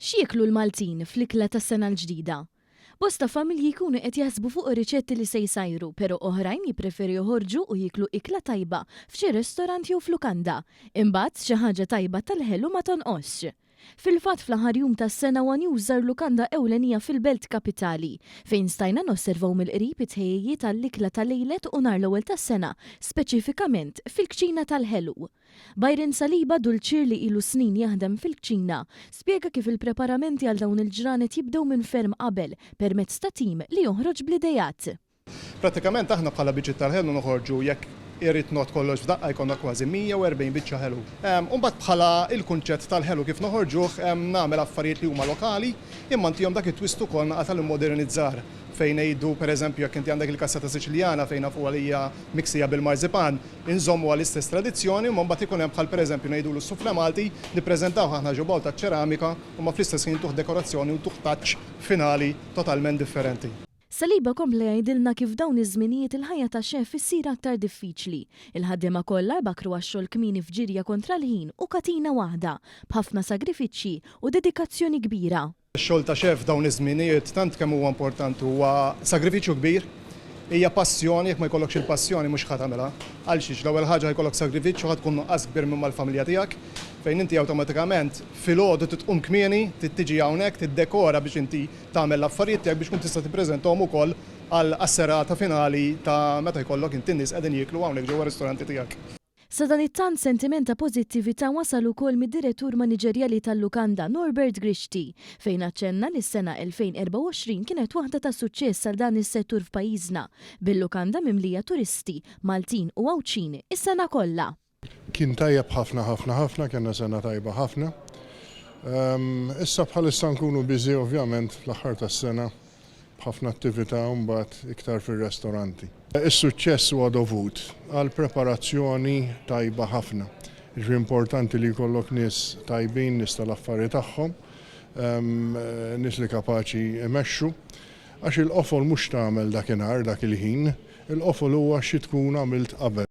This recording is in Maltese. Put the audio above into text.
X'jieklu l-Maltin fl-ikla tas-sena l-ġdida? Bosta familji jkunu qed jaħsbu fuq ir-riċetti li se jsajru, però oħrajn jippreferu joħorġu u jiklu ikla tajba f'xi ristorant jew flukanda. Imbagħad xi ħaġa tajba tal-ħelu ma tonqosx. Fil-fatt fl-aħħar jum tas-sena News żar lukanda ewlenija fil-Belt Kapitali, fejn stajna nosservaw mill-qrib it-tħejjiet tal-ikla tal-lejlet u nhar l-ewwel tas-sena, speċifikament fil-kċina tal-ħelu. Byron Saliba dulċir li ilu snin jaħdem fil-kċina, spjega kif il-preparamenti għal dawn il-ġranet jibdew minn ferm qabel permezz ta' tim li joħroġ bl-idejat. Pratikament aħna bħala biċċi tal-ħelu noħorġu jekk irrid not kollox f'daqqa jkollna kważi 140 biċċa ħelu. Mbagħad bħala il-kunċett tal-ħelu kif noħorġuh nagħmel affarijiet li huma lokali imma ntihom dak it-twist ukoll naqgħa tal-immodernizzar fejn ngħidu pereżempju jekk inti għandek il-kassata Siċiljana fejn nafu għalija miksija bil-marzipan, inżommu għall-istess tradizzjoni imma mbagħad ikun hemm bħal pereżempju ngħidulu s-sufle Malti nippreżentaw aħna ġobol ta' ċeramika u ma fl-istess ħin tuħ dekorazzjoni u tuħ taċċ finali totalment differenti. Saliba kompli jgħidilna kif dawn iż-żminijiet il-ħajja ta' xef issir aktar diffiċli. Il-ħaddiema kollha bakru għax-xogħol kmieni f'ġirja kontra l-ħin u katina waħda b'ħafna sagrifiċċji u dedikazzjoni kbira. Ix-xogħol ta' xef dawn iż-żminijiet tant kemm huwa importanti huwa sagrifiċċju kbir, hija passjoni, jekk ma jkollokx il-passjoni mhux ħadd tagħmilha. Għal xiex l-ewwel ħaġa jkollok sagrifiċċju ħadd tkun nuqqas kbir minn mal-familja tiegħek fejn inti awtomatikament filgħodu titqum kmieni, tiġi hawnhekk tiddekora biex inti tagħmel l-affarijiet tiegħek biex tkun tista' tippreżentahom ukoll għall-asserata finali ta' meta jkollok inti nies qegħdin jieklu hawnhekk ġewwa ristoranti tiegħek. Sa dan it-tant sentiment ta' pożittività wasal ukoll mid-direttur maniġerjali tal-lukanda Norbert Grixti fejn aċċenna li s-sena 2024 kienet waħda ta' suċċess għal dan is-settur f'pajjiżna bil-lukanda mimlija turisti, Maltin u Għawċini is-sena kollha. Kien tajjeb ħafna, kellna sena tajba ħafna. Issa bħalissa nkunu biżi ovvjament fl-aħħar tas-sena b'ħafna attività u mbagħad iktar fir-restoranti. Is-suċċess huwa dovut għal preparazzjoni tajba ħafna. Importanti li jkollok nies tajbin, nies tal-affarijiet tagħhom, nies li kapaċi imexxu, għax il-qofol mhux tagħmel dakinhar dak il-ħin, il-qofol huwa xi tkun għamilt qabel.